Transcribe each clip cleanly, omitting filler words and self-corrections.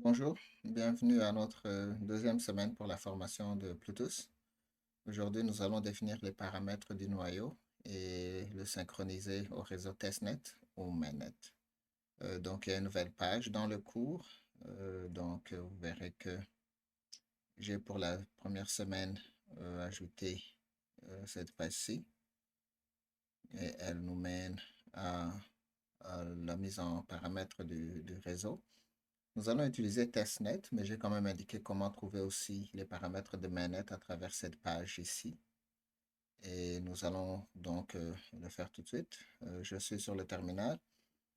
Bonjour, bienvenue à notre deuxième semaine pour la formation de Bluetooth. Aujourd'hui, nous allons définir les paramètres du noyau et le synchroniser au réseau testnet ou mainnet. Donc, il y a une nouvelle page dans le cours. Vous verrez que j'ai pour la première semaine ajouté cette page-ci et elle nous mène à la mise en paramètres du réseau. Nous allons utiliser testnet, mais j'ai quand même indiqué comment trouver aussi les paramètres de mainnet à travers cette page ici. Et nous allons donc le faire tout de suite. Je suis sur le terminal.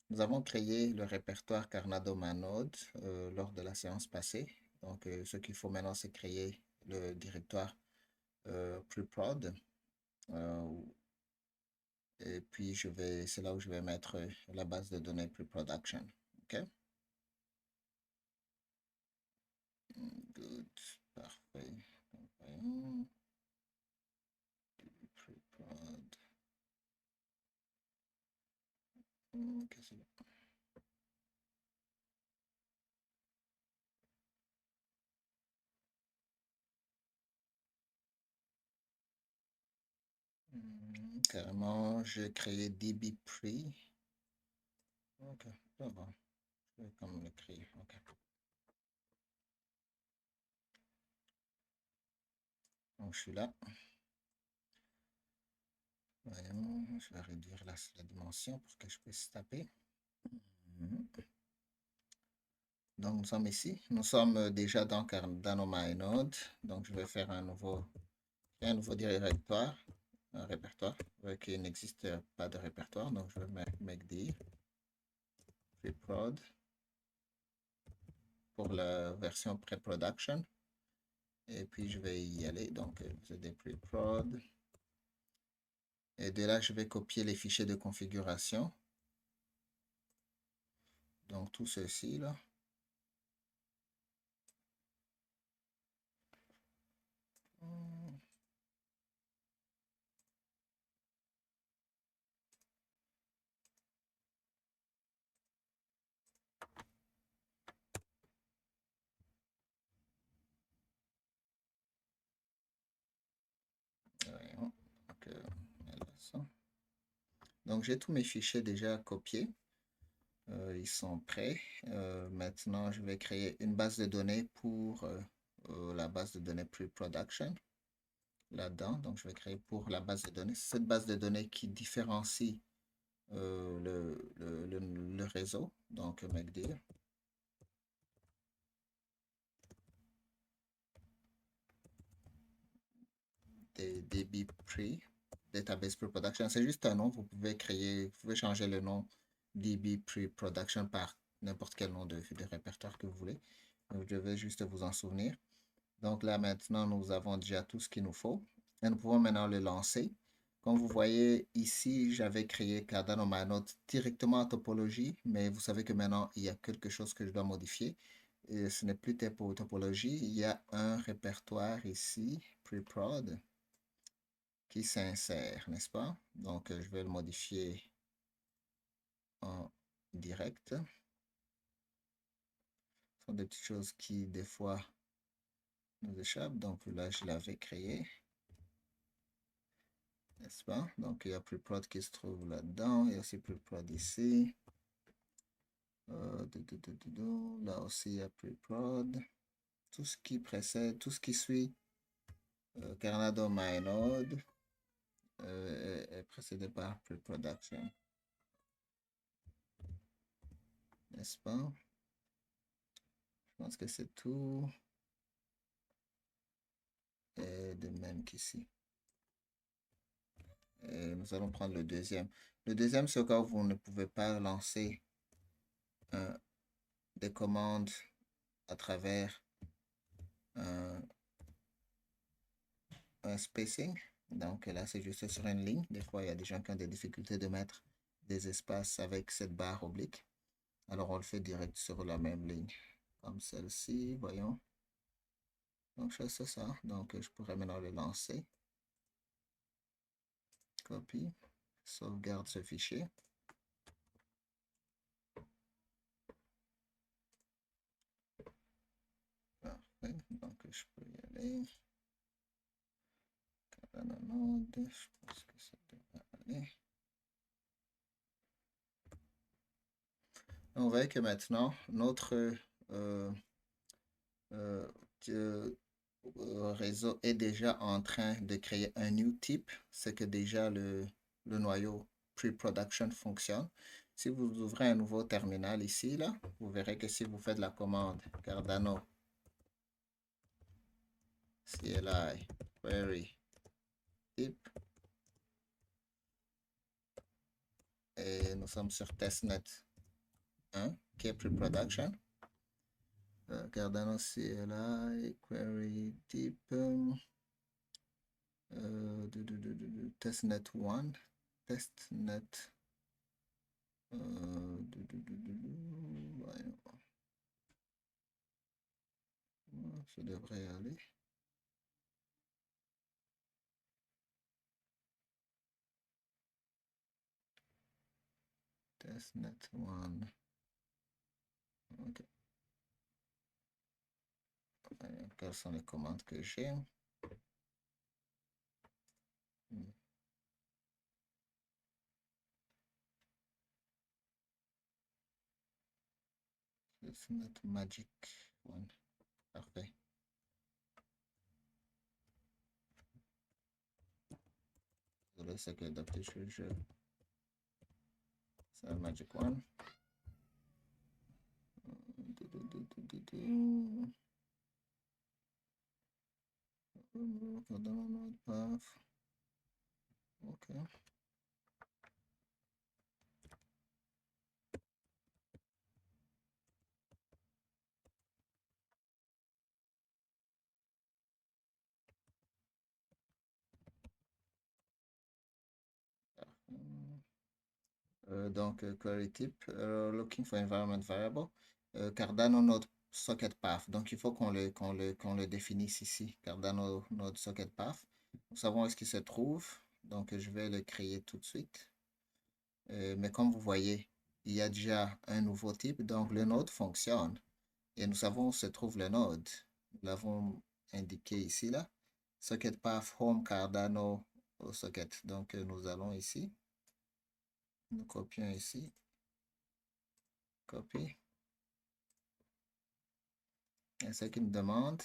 Nous avons créé le répertoire Carnado Manode lors de la séance passée. Donc, ce qu'il faut maintenant, c'est créer le directoire preprod. Et puis, c'est là où je vais mettre la base de données preproduction. OK? Good. Parfait. Donc, voyons. Preprod. Ok, c'est bon. Carrément, j'ai créé dbpree. Ok, ça va. Je vais comme l'écrire. Ok. Donc, je suis là. Voyons, je vais réduire la dimension pour que je puisse taper. Mhm. Donc, nous sommes ici. Nous sommes déjà dans Cardano MyNode. Donc, je vais faire un nouveau directoire, un répertoire, qui n'existe pas de répertoire. Donc, je vais mettre make preprod pour la version pré-production. Et puis, je vais y aller. Donc, c'est des preprod. Et de là, je vais copier les fichiers de configuration. Donc, tout ceci là. Voyons. Donc, j'ai tous mes fichiers déjà copiés. Ils sont prêts. Maintenant, je vais créer une base de données pour la base de données pre-production là-dedans. Donc, je vais créer pour la base de données. Cette base de données qui différencie le réseau. Donc, MACD. dbpree, Database Pre-Production. C'est juste un nom. Vous pouvez changer le nom DB Pre-Production par n'importe quel nom de répertoire que vous voulez. Donc, je vais juste vous en souvenir. Donc là, maintenant, nous avons déjà tout ce qu'il nous faut. Et nous pouvons maintenant le lancer. Comme vous voyez ici, j'avais créé Cardano MyNode directement en topologie, mais vous savez que maintenant, il y a quelque chose que je dois modifier. Et ce n'est plus topologie, il y a un répertoire ici, preprod, qui s'insère, n'est-ce pas? Donc, je vais le modifier en direct. Ce sont des petites choses qui, des fois, nous échappent. Donc, là, je l'avais créé, n'est-ce pas? Donc, il y a preprod qui se trouve là-dedans. Il y a aussi preprod ici. Là aussi, il y a preprod. Tout ce qui précède, tout ce qui suit Carnado MyNode est précédé par preproduction. N'est-ce pas? Je pense que c'est tout. Et de même qu'ici. Et nous allons prendre le deuxième. Le deuxième, c'est au cas où vous ne pouvez pas lancer des commandes à travers un, un spacing. Donc là, c'est juste sur une ligne. Des fois, il y a des gens qui ont des difficultés de mettre des espaces avec cette barre oblique. Alors, on le fait direct sur la même ligne. Comme celle-ci, voyons. Donc, je fais ça. Donc, je pourrais maintenant le lancer. Copie. Sauvegarde ce fichier. Parfait. Donc, je peux y aller. Cardano Node, je pense que ça devrait aller. On voit que maintenant, notre euh, euh, euh, réseau est déjà en train de créer un new type. C'est que déjà le noyau pre-production fonctionne. Si vous ouvrez un nouveau terminal ici, là, vous verrez que si vous faites la commande Cardano CLI query type et nous sommes sur testnet 1 qui est pre-production. Cardano CLI query type testnet 1 testnet voyons. Ça devrait aller. Testnet 1. Ok. Quelles sont les commandes que j'ai? Testnet magic 1. Parfait. Désolé, c'est que d'habitude c'est magic 1. Ok. Donc, query type, looking for environment variable, Cardano node socket path. Donc, il faut qu'on le définisse ici, Cardano node socket path. Nous savons où est-ce qu'il se trouve. Donc, je vais le créer tout de suite. Mais comme vous voyez, il y a déjà un nouveau type. Donc, le node fonctionne. Et nous savons où se trouve le node. Nous l'avons indiqué ici, là. Socket path home Cardano socket. Donc, nous allons ici. Nous copions ici. Copie. Et ce qu'il me demande,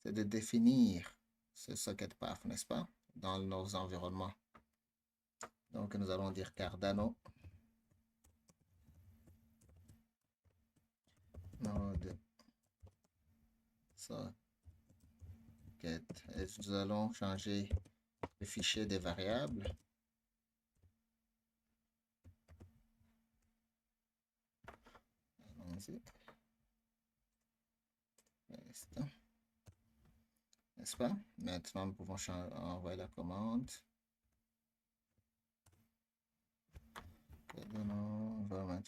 c'est de définir ce socket path, n'est-ce pas, dans nos environnements. Donc, nous allons dire Cardano node socket. Et nous allons changer le fichier des variables. Allons-y. N'est-ce pas? Maintenant, nous pouvons envoyer la commande. Cardano environment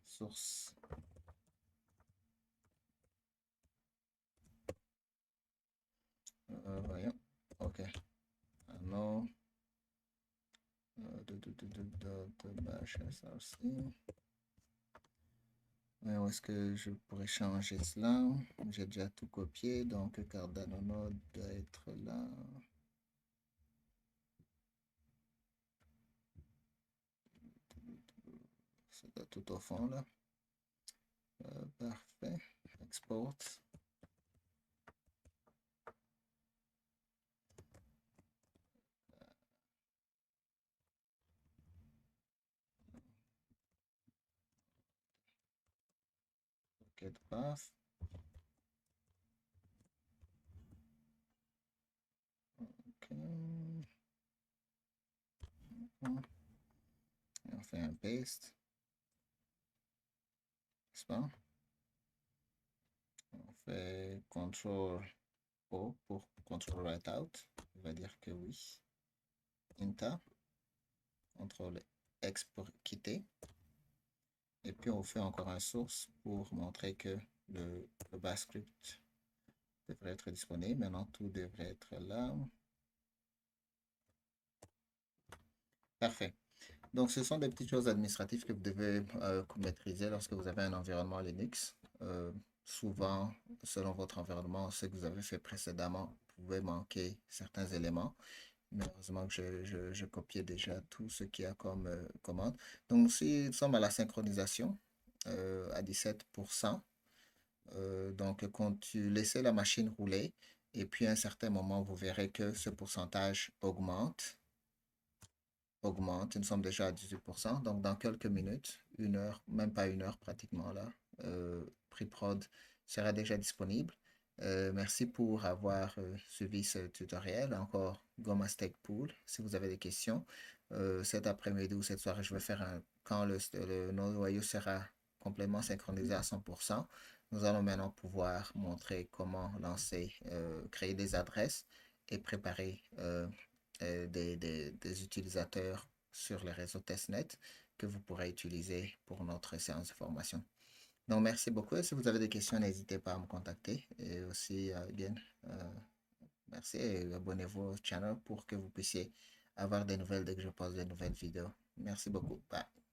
source. Voyons. OK. Non. Bash src. Où est-ce que je pourrais changer cela? J'ai déjà tout copié, donc Cardano node doit être là. C'est tout au fond là. Parfait. Export. Socket path. OK. Et on fait un paste. N'est-ce pas? On fait CTRL O pour CTRL write out. On va dire que oui. Enter. CTRL X pour quitter. Et puis on fait encore un source pour montrer que le bash script devrait être disponible. Maintenant, tout devrait être là. Parfait. Donc, ce sont des petites choses administratives que vous devez maîtriser lorsque vous avez un environnement Linux. souvent, selon votre environnement, ce que vous avez fait précédemment, vous pouvez manquer certains éléments. Mais heureusement que je copiais déjà tout ce qu'il y a comme commande. Donc, si nous sommes à la synchronisation à 17%, donc quand tu laissez la machine rouler, et puis à un certain moment, vous verrez que ce pourcentage augmente. Nous sommes déjà à 18%. Donc, dans quelques minutes, une heure, même pas une heure pratiquement là, Preprod sera déjà disponible. Merci pour avoir suivi ce tutoriel. Encore Gomas Tech Pool. Si vous avez des questions, cet après-midi ou cette soirée, je vais faire quand le noyau sera complètement synchronisé à 100%. Nous allons maintenant pouvoir montrer comment lancer, créer des adresses et préparer des utilisateurs sur les réseaux testnet que vous pourrez utiliser pour notre séance de formation. Donc, merci beaucoup. Et si vous avez des questions, n'hésitez pas à me contacter. Et aussi, bien, euh, merci et abonnez-vous au channel pour que vous puissiez avoir des nouvelles dès que je poste de nouvelles vidéos. Merci beaucoup. Bye.